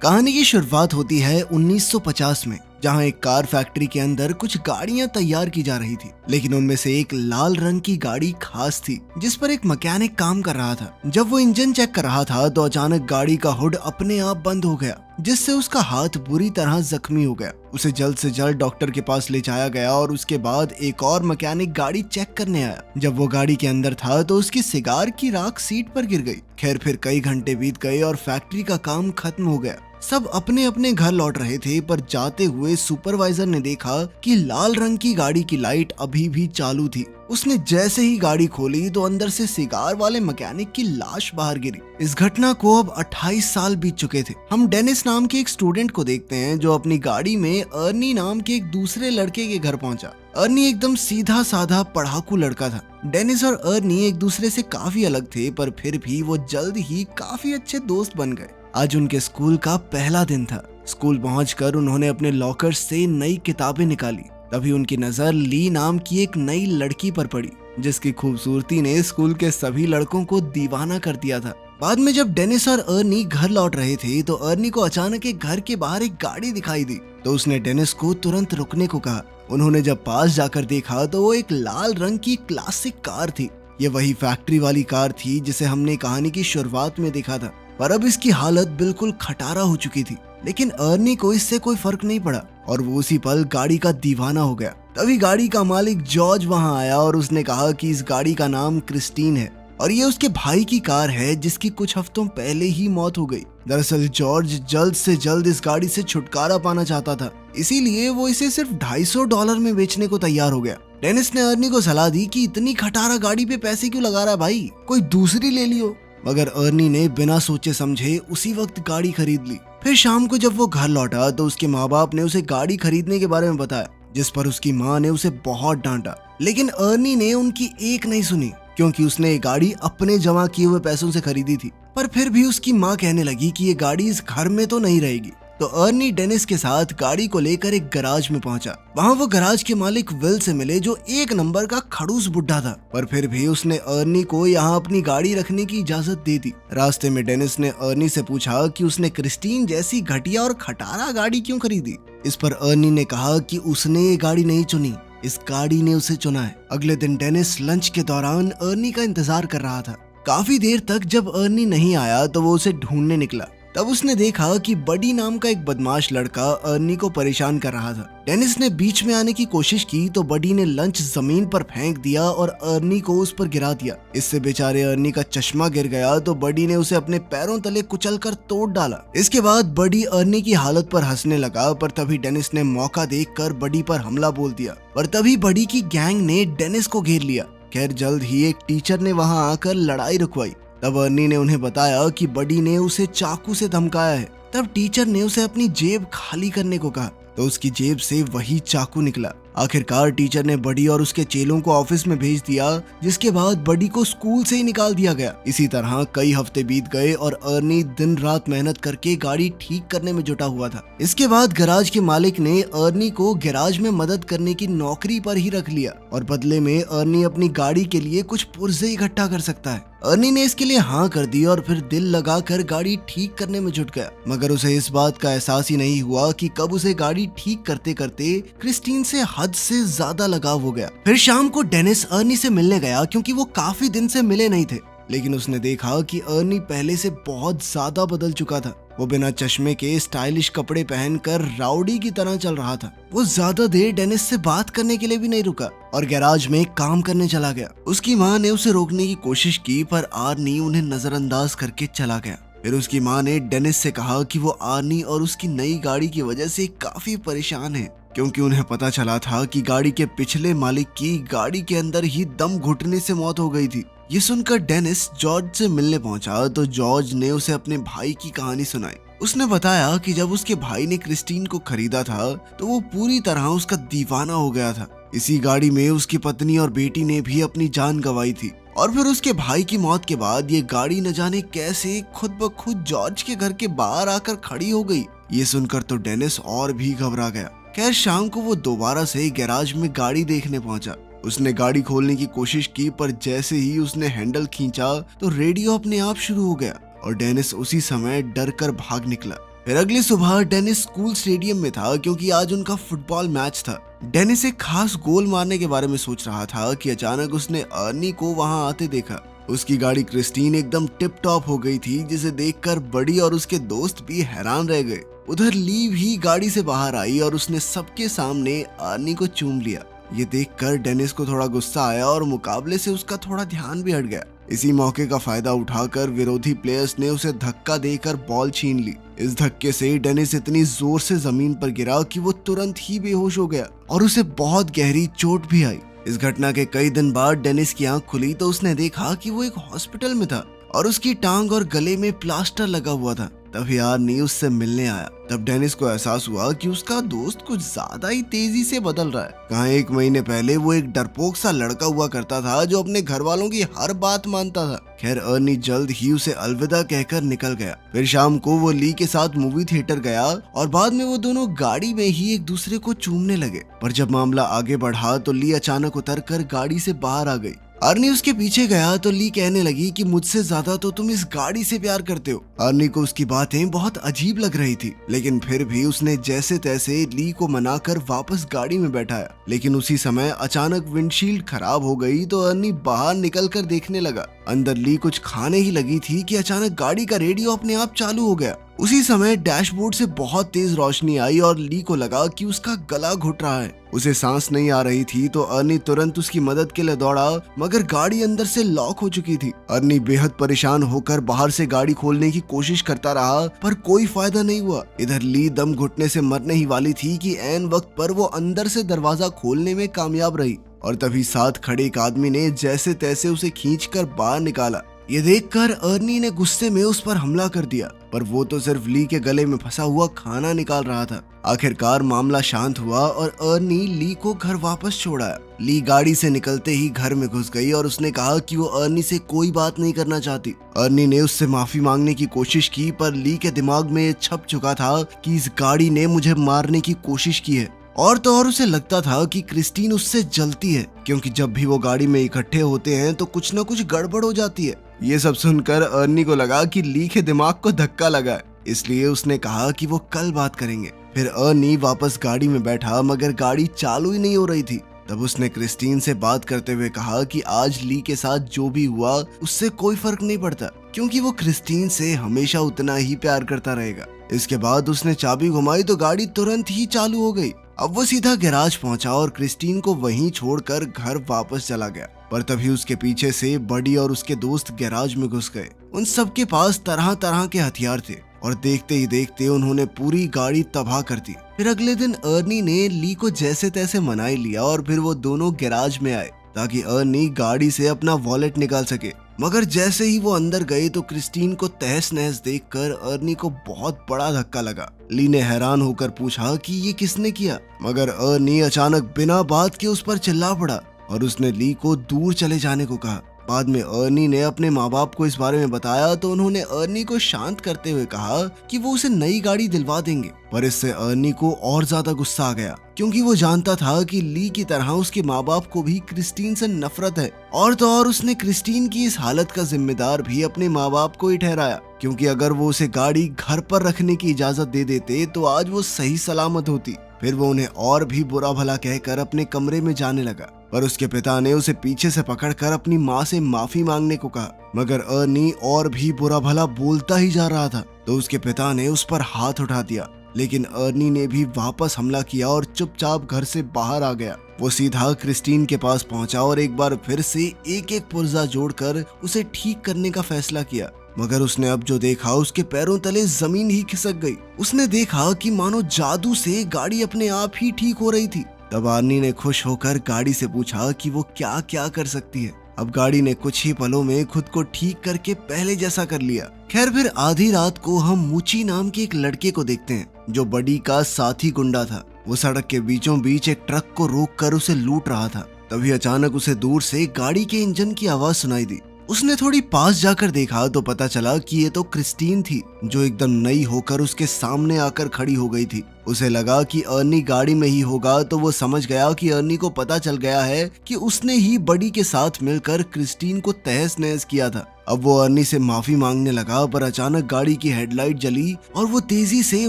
कहानी की शुरुआत होती है 1950 में, जहां एक कार फैक्ट्री के अंदर कुछ गाड़ियां तैयार की जा रही थी। लेकिन उनमें से एक लाल रंग की गाड़ी खास थी, जिस पर एक मैकेनिक काम कर रहा था। जब वो इंजन चेक कर रहा था तो अचानक गाड़ी का हुड अपने आप बंद हो गया, जिससे उसका हाथ बुरी तरह जख्मी हो गया। उसे जल्द से जल्द डॉक्टर के पास ले जाया गया और उसके बाद एक और मैकेनिक गाड़ी चेक करने आया। जब वो गाड़ी के अंदर था तो उसकी सिगार की राख सीट पर गिर गई। खैर, फिर कई घंटे बीत गए और फैक्ट्री का काम खत्म हो गया। सब अपने अपने घर लौट रहे थे, पर जाते हुए सुपरवाइजर ने देखा कि लाल रंग की गाड़ी की लाइट अभी भी चालू थी। उसने जैसे ही गाड़ी खोली तो अंदर से सिगार वाले मैकेनिक की लाश बाहर गिरी। इस घटना को अब 28 साल बीत चुके थे। हम डेनिस नाम के एक स्टूडेंट को देखते हैं जो अपनी गाड़ी में अर्नी नाम के एक दूसरे लड़के के घर पहुंचा। अर्नी एकदम सीधा साधा पढ़ाकू लड़का था। डेनिस और अर्नी एक दूसरे से काफी अलग थे, पर फिर भी वो जल्द ही काफी अच्छे दोस्त बन गए। आज उनके स्कूल का पहला दिन था। स्कूल पहुंचकर उन्होंने अपने लॉकर से नई किताबें निकाली। तभी उनकी नजर ली नाम की एक नई लड़की पर पड़ी, जिसकी खूबसूरती ने स्कूल के सभी लड़कों को दीवाना कर दिया था। बाद में जब डेनिस और अर्नी घर लौट रहे थे तो अर्नी को अचानक एक घर के बाहर एक गाड़ी दिखाई दी, तो उसने डेनिस को तुरंत रुकने को कहा। उन्होंने जब पास जाकर देखा तो वो एक लाल रंग की क्लासिक कार थी। ये वही फैक्ट्री वाली कार थी जिसे हमने कहानी की शुरुआत में देखा था, पर अब इसकी हालत बिल्कुल खटारा हो चुकी थी। लेकिन अर्नी को इससे कोई फर्क नहीं पड़ा और वो उसी पल गाड़ी का दीवाना हो गया। तभी गाड़ी का मालिक जॉर्ज वहां आया और उसने कहा कि इस गाड़ी का नाम क्रिस्टीन है और ये उसके भाई की कार है, जिसकी कुछ हफ्तों पहले ही मौत हो गई। दरअसल जॉर्ज जल्द से जल्द इस गाड़ी से छुटकारा पाना चाहता था, इसीलिए वो इसे सिर्फ $250 में बेचने को तैयार हो गया। डेनिस ने अर्नी को सलाह दी कि इतनी खटारा गाड़ी पे पैसे क्यों लगा रहा है भाई, कोई दूसरी ले लियो। मगर अर्नी ने बिना सोचे समझे उसी वक्त गाड़ी खरीद ली। फिर शाम को जब वो घर लौटा तो उसके माँ बाप ने उसे गाड़ी खरीदने के बारे में बताया, जिस पर उसकी माँ ने उसे बहुत डांटा। लेकिन अर्नी ने उनकी एक नहीं सुनी, क्योंकि उसने ये गाड़ी अपने जमा किए हुए पैसों से खरीदी थी। पर फिर भी उसकी माँ कहने लगी कि ये गाड़ी इस घर में तो नहीं रहेगी। तो अर्नी डेनिस के साथ गाड़ी को लेकर एक गराज में पहुंचा। वहां वो गराज के मालिक विल से मिले, जो एक नंबर का खड़ूस बुड्ढा था, पर फिर भी उसने अर्नी को यहाँ अपनी गाड़ी रखने की इजाजत दे दी। रास्ते में डेनिस ने अर्नी से पूछा कि उसने क्रिस्टीन जैसी घटिया और खटारा गाड़ी क्यों खरीदी। इस पर अर्नी ने कहा कि उसने ये गाड़ी नहीं चुनी, इस गाड़ी ने उसे चुना है। अगले दिन डेनिस लंच के दौरान अर्नी का इंतजार कर रहा था। काफी देर तक जब अर्नी नहीं आया तो वो उसे ढूंढने निकला। तब उसने देखा कि बडी नाम का एक बदमाश लड़का अर्नी को परेशान कर रहा था। डेनिस ने बीच में आने की कोशिश की तो बडी ने लंच जमीन पर फेंक दिया और अर्नी को उस पर गिरा दिया। इससे बेचारे अर्नी का चश्मा गिर गया तो बडी ने उसे अपने पैरों तले कुचलकर तोड़ डाला। इसके बाद बडी अर्नी की हालत पर हंसने लगा, पर तभी डेनिस ने मौका देखकर बडी पर हमला बोल दिया। पर तभी बडी की गैंग ने डेनिस को घेर लिया। खैर, जल्द ही एक टीचर ने वहां आकर लड़ाई रुकवाई। तब अर्नी ने उन्हें बताया कि बडी ने उसे चाकू से धमकाया है। तब टीचर ने उसे अपनी जेब खाली करने को कहा तो उसकी जेब से वही चाकू निकला। आखिरकार टीचर ने बडी और उसके चेलों को ऑफिस में भेज दिया, जिसके बाद बडी को स्कूल से ही निकाल दिया गया। इसी तरह कई हफ्ते बीत गए और अर्नी दिन रात मेहनत करके गाड़ी ठीक करने में जुटा हुआ था। इसके बाद गैराज के मालिक ने अर्नी को गैराज में मदद करने की नौकरी पर ही रख लिया और बदले में अर्नी अपनी गाड़ी के लिए कुछ पुर्जे इकट्ठा कर सकता है। अर्नी ने इसके लिए हाँ कर दी और फिर दिल लगाकर गाड़ी ठीक करने में जुट गया। मगर उसे इस बात का एहसास ही नहीं हुआ कि कब उसे गाड़ी ठीक करते करते क्रिस्टीन से हद से ज्यादा लगाव हो गया। फिर शाम को डेनिस अर्नी से मिलने गया, क्योंकि वो काफी दिन से मिले नहीं थे। लेकिन उसने देखा कि अर्नी पहले से बहुत ज्यादा बदल चुका था। वो बिना चश्मे के स्टाइलिश कपड़े पहनकर राउडी की तरह चल रहा था। वो ज्यादा देर डेनिस से बात करने के लिए भी नहीं रुका और गैराज में काम करने चला गया। उसकी माँ ने उसे रोकने की कोशिश की, पर आर्नी उन्हें नजरअंदाज करके चला गया। फिर उसकी माँ ने डेनिस से कहा कि वो आर्नी और उसकी नई गाड़ी की वजह से काफी परेशान है, क्योंकि उन्हें पता चला था कि गाड़ी के पिछले मालिक की गाड़ी के अंदर ही दम घुटने से मौत हो गई थी। ये सुनकर डेनिस जॉर्ज से मिलने पहुंचा तो जॉर्ज ने उसे अपने भाई की कहानी सुनाई। उसने बताया कि जब उसके भाई ने क्रिस्टीन को खरीदा था तो वो पूरी तरह उसका दीवाना हो गया था। इसी गाड़ी में उसकी पत्नी और बेटी ने भी अपनी जान गंवाई थी और फिर उसके भाई की मौत के बाद ये गाड़ी न जाने कैसे खुद ब खुद जॉर्ज के घर के बाहर आकर खड़ी हो गई। ये सुनकर तो डेनिस और भी घबरा गया। खैर, शाम को वो दोबारा से गैराज में गाड़ी देखने पहुंचा। उसने गाड़ी खोलने की कोशिश की, पर जैसे ही उसने हैंडल खींचा तो रेडियो अपने आप शुरू हो गया और डेनिस उसी समय डर कर भाग निकला। फिर अगली सुबह डेनिस स्कूल स्टेडियम में था क्योंकि आज उनका फुटबॉल मैच था। डेनिस एक खास गोल मारने के बारे में सोच रहा था कि अचानक उसने अर्नी को वहां आते देखा। उसकी गाड़ी क्रिस्टीन एकदम टिप टॉप हो गई थी, जिसे देखकर बड़ी और उसके दोस्त भी हैरान रह गए। उधर ली भी गाड़ी से बाहर आई और उसने सबके सामने अर्नी को चूम लिया। ये देखकर डेनिस को थोड़ा गुस्सा आया और मुकाबले से उसका थोड़ा ध्यान भी हट गया। इसी मौके का फायदा उठाकर विरोधी प्लेयर्स ने उसे धक्का देकर बॉल छीन ली। इस धक्के से डेनिस इतनी जोर से जमीन पर गिरा कि वो तुरंत ही बेहोश हो गया और उसे बहुत गहरी चोट भी आई। इस घटना के कई दिन बाद डेनिस की आंख खुली तो उसने देखा कि वो एक हॉस्पिटल में था और उसकी टांग और गले में प्लास्टर लगा हुआ था। तभी आर्नी उससे मिलने आया। तब डेनिस को एहसास हुआ कि उसका दोस्त कुछ ज्यादा ही तेजी से बदल रहा है। कहाँ 1 महीने पहले वो एक डरपोक सा लड़का हुआ करता था जो अपने घर वालों की हर बात मानता था। खैर अर्नी जल्द ही उसे अलविदा कहकर निकल गया। फिर शाम को वो ली के साथ मूवी थिएटर गया और बाद में वो दोनों गाड़ी में ही एक दूसरे को चूमने लगे। पर जब मामला आगे बढ़ा तो ली अचानक उतरकर गाड़ी से बाहर आ गई। अर्नी उसके पीछे गया तो ली कहने लगी कि मुझसे ज्यादा तो तुम इस गाड़ी से प्यार करते हो। अर्नी को उसकी बातें बहुत अजीब लग रही थी, लेकिन फिर भी उसने जैसे तैसे ली को मनाकर वापस गाड़ी में बैठाया। लेकिन उसी समय अचानक विंडशील्ड खराब हो गई तो अर्नी बाहर निकलकर देखने लगा। अंदर ली कुछ खाने ही लगी थी कि अचानक गाड़ी का रेडियो अपने आप चालू हो गया। उसी समय डैशबोर्ड से बहुत तेज रोशनी आई और ली को लगा कि उसका गला घुट रहा है। उसे सांस नहीं आ रही थी तो अर्नी तुरंत उसकी मदद के लिए दौड़ा, मगर गाड़ी अंदर से लॉक हो चुकी थी। अर्नी बेहद परेशान होकर बाहर से गाड़ी खोलने की कोशिश करता रहा, पर कोई फायदा नहीं हुआ। इधर ली दम घुटने से मरने ही वाली थी कि ऐन वक्त पर वो अंदर से दरवाजा खोलने में कामयाब रही और तभी साथ खड़े एक आदमी ने जैसे तैसे उसे खींचकर बाहर निकाला। ये देखकर अर्नी ने गुस्से में उस पर हमला कर दिया, पर वो तो सिर्फ ली के गले में फंसा हुआ खाना निकाल रहा था। आखिरकार मामला शांत हुआ और अर्नी ली को घर वापस छोड़ा। ली गाड़ी से निकलते ही घर में घुस गई और उसने कहा कि वो अर्नी से कोई बात नहीं करना चाहती। अर्नी ने उससे माफी मांगने की कोशिश की, पर ली के दिमाग में छप चुका था कि इस गाड़ी ने मुझे मारने की कोशिश की है। और तो और उसे लगता था कि क्रिस्टीन उससे जलती है, क्योंकि जब भी वो गाड़ी में इकट्ठे होते हैं तो कुछ न कुछ गड़बड़ हो जाती है। ये सब सुनकर अर्नी को लगा कि ली के दिमाग को धक्का लगा है, इसलिए उसने कहा कि वो कल बात करेंगे। फिर अर्नी वापस गाड़ी में बैठा, मगर गाड़ी चालू ही नहीं हो रही थी। तब उसने क्रिस्टीन से बात करते हुए कहा कि आज ली के साथ जो भी हुआ उससे कोई फर्क नहीं पड़ता, क्योंकि वो क्रिस्टीन से हमेशा उतना ही प्यार करता रहेगा। इसके बाद उसने चाबी घुमाई तो गाड़ी तुरंत ही चालू हो गई। अब वो सीधा गैराज पहुंचा और क्रिस्टीन को वहीं छोड़कर घर वापस चला गया। पर तभी उसके पीछे से बडी और उसके दोस्त गैराज में घुस गए। उन सबके पास तरह तरह के हथियार थे और देखते ही देखते उन्होंने पूरी गाड़ी तबाह कर दी। फिर अगले दिन अर्नी ने ली को जैसे तैसे मना ही लिया और फिर वो दोनों गैराज में आए ताकि अर्नी गाड़ी से अपना वॉलेट निकाल सके। मगर जैसे ही वो अंदर गए तो क्रिस्टीन को तहस नहस देखकर अर्नी को बहुत बड़ा धक्का लगा। ली ने हैरान होकर पूछा कि ये किसने किया, मगर अर्नी अचानक बिना बात के उस पर चिल्ला पड़ा और उसने ली को दूर चले जाने को कहा। बाद में अर्नी ने अपने माँ बाप को इस बारे में बताया तो उन्होंने अर्नी को शांत करते हुए कहा कि वो उसे नई गाड़ी दिलवा देंगे। पर इससे अर्नी को और ज्यादा गुस्सा आ गया, क्योंकि वो जानता था कि ली की तरह उसके माँ बाप को भी क्रिस्टीन से नफरत है। और तो और उसने क्रिस्टीन की इस हालत का जिम्मेदार भी अपने माँ बाप को ही ठहराया, क्योंकि अगर वो उसे गाड़ी घर पर रखने की इजाजत दे देते तो आज वो सही सलामत होती। फिर वो उन्हें और भी बुरा भला कहकर अपने कमरे में जाने लगा, पर उसके पिता ने उसे पीछे से पकड़कर अपनी माँ से माफी मांगने को कहा। मगर अर्नी और भी बुरा भला बोलता ही जा रहा था तो उसके पिता ने उस पर हाथ उठा दिया, लेकिन अर्नी ने भी वापस हमला किया और चुपचाप घर से बाहर आ गया। वो सीधा क्रिस्टीन के पास पहुंचा और एक बार फिर से एक एक पुर्जा जोड़कर उसे ठीक करने का फैसला किया। मगर उसने अब जो देखा उसके पैरों तले जमीन ही खिसक गई। उसने देखा कि मानो जादू से गाड़ी अपने आप ही ठीक हो रही थी। तब अर्नी ने खुश होकर गाड़ी से पूछा कि वो क्या क्या कर सकती है। अब गाड़ी ने कुछ ही पलों में खुद को ठीक करके पहले जैसा कर लिया। खैर फिर आधी रात को हम मूची नाम के एक लड़के को देखते हैं जो बडी का साथी गुंडा था। वो सड़क के बीचों बीच एक ट्रक को रोक कर उसे लूट रहा था। तभी अचानक उसे दूर से गाड़ी के इंजन की आवाज सुनाई दी। उसने थोड़ी पास जाकर देखा तो पता चला कि ये तो क्रिस्टीन थी, जो एकदम नई होकर उसके सामने आकर खड़ी हो गई थी। उसे लगा कि अर्नी गाड़ी में ही होगा, तो वो समझ गया कि अर्नी को पता चल गया है कि उसने ही बडी के साथ मिलकर क्रिस्टीन को तहस नहस किया था। अब वो अर्नी से माफी मांगने लगा, पर अचानक गाड़ी की हेडलाइट जली और वो तेजी से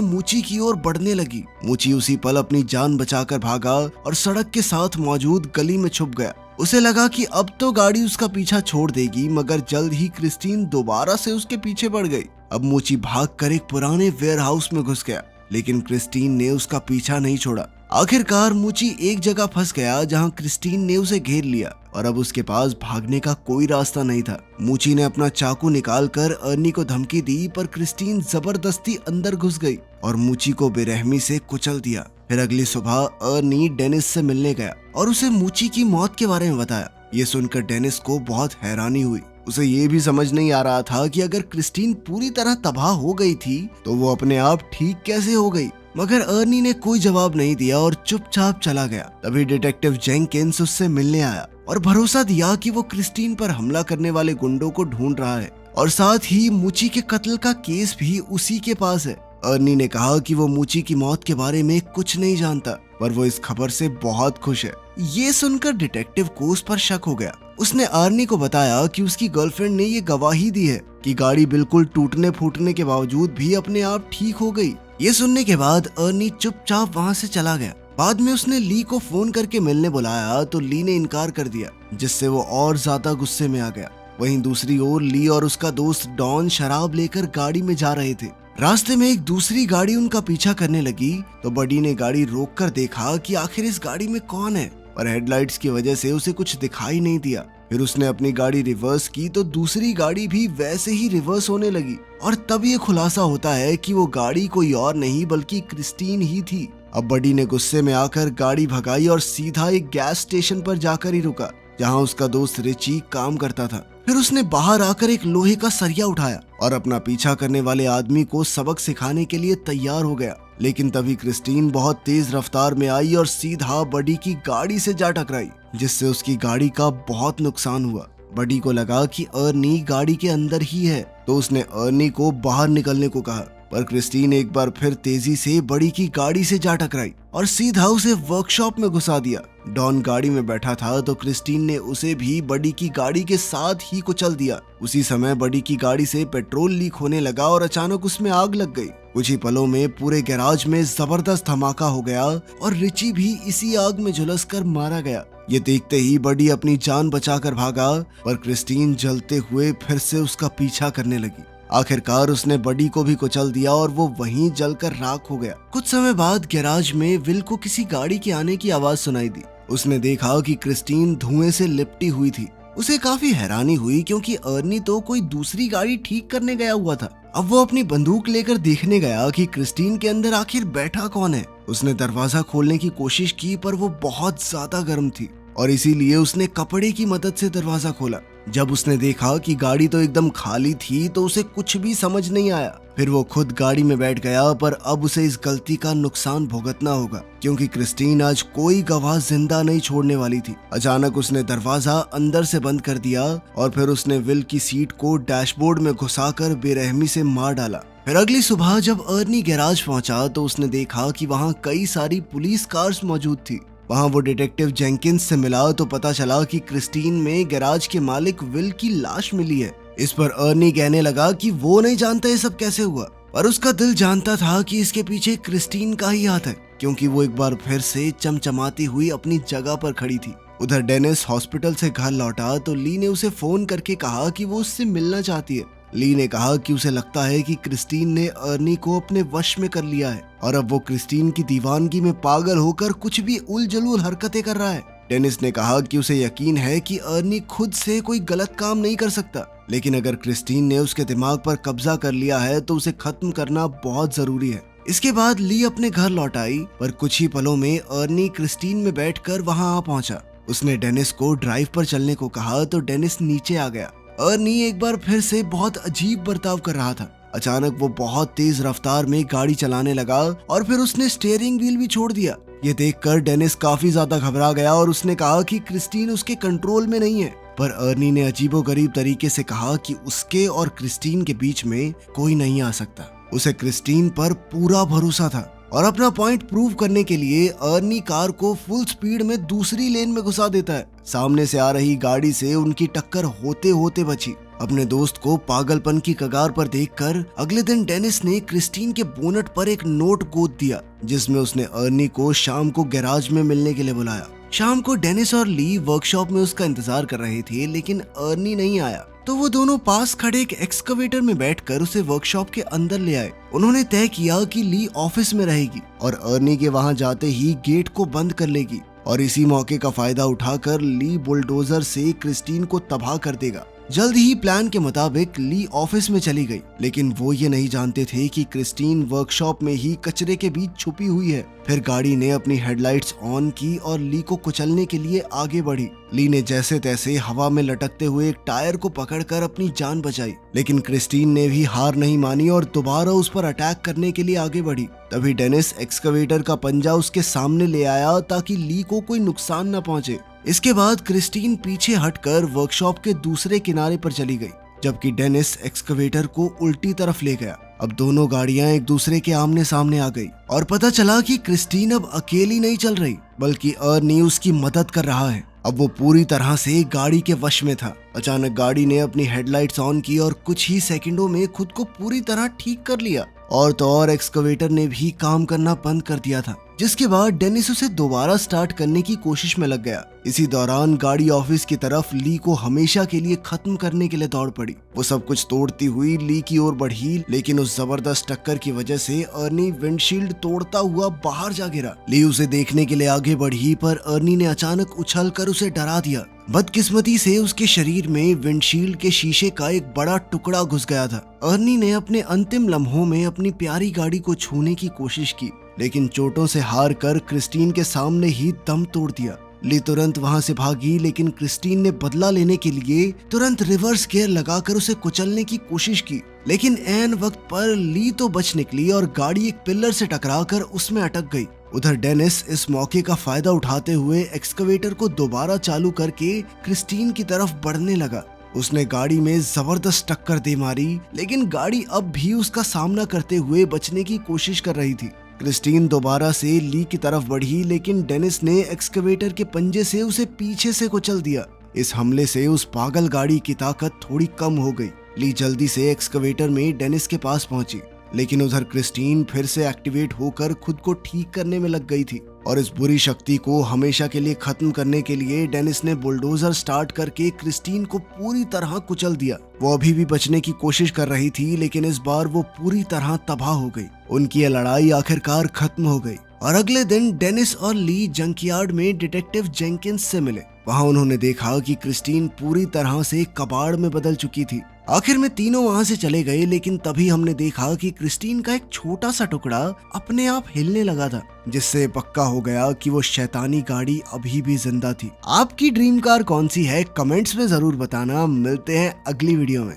मूची की ओर बढ़ने लगी। मूची उसी पल अपनी जान बचाकर भागा और सड़क के साथ मौजूद गली में छुप गया। उसे लगा कि अब तो गाड़ी उसका पीछा छोड़ देगी, मगर जल्द ही क्रिस्टीन दोबारा से उसके पीछे पड़ गई। अब मूची भागकर एक पुराने वेयरहाउस में घुस गया, लेकिन क्रिस्टीन ने उसका पीछा नहीं छोड़ा। आखिरकार मूची एक जगह फंस गया जहां क्रिस्टीन ने उसे घेर लिया और अब उसके पास भागने का कोई रास्ता नहीं था। मूची ने अपना चाकू निकालकर अर्नी को धमकी दी, पर क्रिस्टीन जबरदस्ती अंदर घुस गई और मूची को बेरहमी से कुचल दिया। फिर अगली सुबह अर्नी डेनिस से मिलने गया और उसे मूची की मौत के बारे में बताया। ये सुनकर डेनिस को बहुत हैरानी हुई। उसे ये भी समझ नहीं आ रहा था कि अगर क्रिस्टीन पूरी तरह तबाह हो गई थी तो वो अपने आप ठीक कैसे हो गई। मगर अर्नी ने कोई जवाब नहीं दिया और चुपचाप चला गया। तभी डिटेक्टिव जेंकिंस उससे मिलने आया और भरोसा दिया कि वो क्रिस्टीन पर हमला करने वाले गुंडों को ढूंढ रहा है और साथ ही मूची के कत्ल का केस भी उसी के पास है। अर्नी ने कहा कि वो मूची की मौत के बारे में कुछ नहीं जानता, पर वो इस खबर से बहुत खुश है। ये सुनकर डिटेक्टिव को उस पर शक हो गया। उसने अर्नी को बताया कि उसकी गर्लफ्रेंड ने ये गवाही दी है कि गाड़ी बिल्कुल टूटने फूटने के बावजूद भी अपने आप ठीक हो गई। ये सुनने के बाद अर्नी चुपचाप वहाँ से चला गया। बाद में उसने ली को फोन करके मिलने बुलाया, तो ली ने इनकार कर दिया, जिससे वो और ज्यादा गुस्से में आ गया। वहीं दूसरी ओर ली और उसका दोस्त डॉन शराब लेकर गाड़ी में जा रहे थे। रास्ते में एक दूसरी गाड़ी उनका पीछा करने लगी, तो बडी ने गाड़ी रोककर देखा कि आखिर इस गाड़ी में कौन है, पर हेडलाइट्स की वजह से उसे कुछ दिखाई नहीं दिया। फिर उसने अपनी गाड़ी रिवर्स की तो दूसरी गाड़ी भी वैसे ही रिवर्स होने लगी और तब ये खुलासा होता है कि वो गाड़ी कोई और नहीं बल्कि क्रिस्टीन ही थी। अब बडी ने गुस्से में आकर गाड़ी भगाई और सीधा एक गैस स्टेशन पर जाकर ही रुका, जहां उसका दोस्त रिची काम करता था। फिर उसने बाहर आकर एक लोहे का सरिया उठाया और अपना पीछा करने वाले आदमी को सबक सिखाने के लिए तैयार हो गया। लेकिन तभी क्रिस्टीन बहुत तेज रफ्तार में आई और सीधा बडी की गाड़ी से जा टकराई, जिससे उसकी गाड़ी का बहुत नुकसान हुआ। बडी को लगा कि अर्नी गाड़ी के अंदर ही है, तो उसने अर्नी को बाहर निकलने को कहा, पर क्रिस्टीन एक बार फिर तेजी से बडी की गाड़ी से जा टकराई और सीधा उसे वर्कशॉप में घुसा दिया। डॉन गाड़ी में बैठा था, तो क्रिस्टीन ने उसे भी बडी की गाड़ी के साथ ही कुचल दिया। उसी समय बडी की गाड़ी से पेट्रोल लीक होने लगा और अचानक उसमें आग लग गई। कुछ ही पलों में पूरे गैराज में जबरदस्त धमाका हो गया और रिची भी इसी आग में झुलसकर मारा गया। ये देखते ही बडी अपनी जान बचाकर भागा, पर क्रिस्टीन जलते हुए फिर से उसका पीछा करने लगी। आखिरकार उसने बडी को भी कुचल दिया और वो वहीं जलकर राख हो गया। कुछ समय बाद गैराज में विल को किसी गाड़ी के आने की आवाज सुनाई दी। उसने देखा कि क्रिस्टीन धुएं से लिपटी हुई थी। उसे काफी हैरानी हुई, क्योंकि अर्नी तो कोई दूसरी गाड़ी ठीक करने गया हुआ था। अब वो अपनी बंदूक लेकर देखने गया कि क्रिस्टीन के अंदर आखिर बैठा कौन है। उसने दरवाजा खोलने की कोशिश की, पर वो बहुत ज्यादा गर्म थी और इसीलिए उसने कपड़े की मदद से दरवाजा खोला। जब उसने देखा कि गाड़ी तो एकदम खाली थी, तो उसे कुछ भी समझ नहीं आया। फिर वो खुद गाड़ी में बैठ गया, पर अब उसे इस गलती का नुकसान भुगतना होगा, क्योंकि क्रिस्टीन आज कोई गवाह जिंदा नहीं छोड़ने वाली थी। अचानक उसने दरवाजा अंदर से बंद कर दिया और फिर उसने विल की सीट को डैशबोर्ड में घुसाकर बेरहमी से मार डाला। फिर अगली सुबह जब अर्नी गैराज पहुंचा, तो उसने देखा कि वहां कई सारी पुलिस कार्स मौजूद थी। वहां वो डिटेक्टिव जेंकिंस से मिला, तो पता चला कि क्रिस्टीन में गैराज के मालिक विल की लाश मिली है। इस पर अर्नी कहने लगा कि वो नहीं जानता ये सब कैसे हुआ, पर उसका दिल जानता था कि इसके पीछे क्रिस्टीन का ही हाथ है, क्योंकि वो एक बार फिर से चमचमाती हुई अपनी जगह पर खड़ी थी। उधर डेनिस हॉस्पिटल से घर लौटा, तो ली ने उसे फोन करके कहा कि वो उससे मिलना चाहती है। ली ने कहा कि उसे लगता है कि क्रिस्टीन ने अर्नी को अपने वश में कर लिया है और अब वो क्रिस्टीन की दीवानगी में पागल होकर कुछ भी उलझुल हरकतें कर रहा है। डेनिस ने कहा कि उसे यकीन है कि अर्नी खुद से कोई गलत काम नहीं कर सकता, लेकिन अगर क्रिस्टीन ने उसके दिमाग पर कब्जा कर लिया है तो उसे खत्म करना बहुत जरूरी है। इसके बाद ली अपने घर लौट आई, पर कुछ ही पलों में अर्नी क्रिस्टीन में बैठकर वहां आ पहुंचा। उसने डेनिस को ड्राइव पर चलने को कहा, तो डेनिस नीचे आ गया। अर्नी एक बार फिर से बहुत अजीब बर्ताव कर रहा था। अचानक वो बहुत तेज रफ्तार में गाड़ी चलाने लगा और फिर उसने स्टीयरिंग व्हील भी छोड़ दिया। ये देखकर डेनिस काफी ज्यादा घबरा गया और उसने कहा कि क्रिस्टीन उसके कंट्रोल में नहीं है। पर अर्नी ने अजीबोगरीब तरीके से कहा कि उसके और क्रिस्टीन के बीच में कोई नहीं आ सकता। उसे क्रिस्टीन पर पूरा भरोसा था और अपना पॉइंट प्रूव करने के लिए अर्नी कार को फुल स्पीड में दूसरी लेन में घुसा देता है। सामने से आ रही गाड़ी से उनकी टक्कर होते होते बची। अपने दोस्त को पागलपन की कगार पर देखकर अगले दिन डेनिस ने क्रिस्टीन के बोनट पर एक नोट गोद दिया, जिसमें उसने अर्नी को शाम को गैराज में मिलने के लिए बुलाया। शाम को डेनिस और ली वर्कशॉप में उसका इंतजार कर रहे थे, लेकिन अर्नी नहीं आया, तो वो दोनों पास खड़े एक एक्सकवेटर में बैठकर उसे वर्कशॉप के अंदर ले आए। उन्होंने तय किया कि ली ऑफिस में रहेगी और अर्नी के वहां जाते ही गेट को बंद कर लेगी और इसी मौके का फायदा उठाकर ली बुलडोजर से क्रिस्टीन को तबाह कर देगा। जल्द ही प्लान के मुताबिक ली ऑफिस में चली गई, लेकिन वो ये नहीं जानते थे कि क्रिस्टीन वर्कशॉप में ही कचरे के बीच छुपी हुई है। फिर गाड़ी ने अपनी हेडलाइट्स ऑन की और ली को कुचलने के लिए आगे बढ़ी। ली ने जैसे तैसे हवा में लटकते हुए एक टायर को पकड़कर अपनी जान बचाई, लेकिन क्रिस्टीन ने भी हार नहीं मानी और दोबारा उस पर अटैक करने के लिए आगे बढ़ी। तभी डेनिस एक्सकवेटर का पंजा उसके सामने ले आया ताकि ली को कोई नुकसान न पहुंचे। इसके बाद क्रिस्टीन पीछे हटकर वर्कशॉप के दूसरे किनारे पर चली गई, जबकि डेनिस एक्सकवेटर को उल्टी तरफ ले गया। अब दोनों गाड़ियां एक दूसरे के आमने सामने आ गई और पता चला कि क्रिस्टीन अब अकेली नहीं चल रही, बल्कि अर्नी उसकी मदद कर रहा है। अब वो पूरी तरह से गाड़ी के वश में था। अचानक गाड़ी ने अपनी हेडलाइट्स ऑन की और कुछ ही सेकंडों में खुद को पूरी तरह ठीक कर लिया। और तो और एक्सकवेटर ने भी काम करना बंद कर दिया था, जिसके बाद डेनिस उसे दोबारा स्टार्ट करने की कोशिश में लग गया। इसी दौरान गाड़ी ऑफिस की तरफ ली को हमेशा के लिए खत्म करने के लिए दौड़ पड़ी। वो सब कुछ तोड़ती हुई ली की ओर बढ़ी, लेकिन उस जबरदस्त टक्कर की वजह से अर्नी विंडशील्ड तोड़ता हुआ बाहर जा गिरा। ली उसे देखने के लिए आगे बढ़ी, पर अर्नी ने अचानक उछलकर उसे डरा दिया। बदकिस्मती से उसके शरीर में विंडशील्ड के शीशे का एक बड़ा टुकड़ा घुस गया था। अर्नी ने अपने अंतिम लम्हों में अपनी प्यारी गाड़ी को छूने की कोशिश की, लेकिन चोटों से हार कर क्रिस्टीन के सामने ही दम तोड़ दिया। ली तुरंत वहां से भागी, लेकिन क्रिस्टीन ने बदला लेने के लिए तुरंत रिवर्स गियर लगाकर उसे कुचलने की कोशिश की, लेकिन ऐन वक्त पर ली तो बच निकली और गाड़ी एक पिलर से टकराकर उसमें अटक गई। उधर डेनिस इस मौके का फायदा उठाते हुए एक्सकवेटर को दोबारा चालू करके क्रिस्टीन की तरफ बढ़ने लगा। उसने गाड़ी में जबरदस्त टक्कर दे मारी, लेकिन गाड़ी अब भी उसका सामना करते हुए बचने की कोशिश कर रही थी। क्रिस्टीन दोबारा से ली की तरफ बढ़ी, लेकिन डेनिस ने एक्सकवेटर के पंजे से उसे पीछे से कुचल दिया। इस हमले से उस पागल गाड़ी की ताकत थोड़ी कम हो गई। ली जल्दी से एक्सकवेटर में डेनिस के पास पहुंची, लेकिन उधर क्रिस्टीन फिर से एक्टिवेट होकर खुद को ठीक करने में लग गई थी। और इस बुरी शक्ति को हमेशा के लिए खत्म करने के लिए डेनिस ने बुलडोजर स्टार्ट करके क्रिस्टीन को पूरी तरह कुचल दिया। वो अभी भी बचने की कोशिश कर रही थी, लेकिन इस बार वो पूरी तरह तबाह हो गई। उनकी ये लड़ाई आखिरकार खत्म हो गई और अगले दिन डेनिस और ली जंकयार्ड में डिटेक्टिव जेंकिंस से मिले। वहां उन्होंने देखा कि क्रिस्टीन पूरी तरह से कबाड़ में बदल चुकी थी। आखिर में तीनों वहां से चले गए, लेकिन तभी हमने देखा कि क्रिस्टीन का एक छोटा सा टुकड़ा अपने आप हिलने लगा था, जिससे पक्का हो गया कि वो शैतानी गाड़ी अभी भी जिंदा थी। आपकी ड्रीम कार कौन सी है? कमेंट्स में जरूर बताना। मिलते हैं अगली वीडियो में।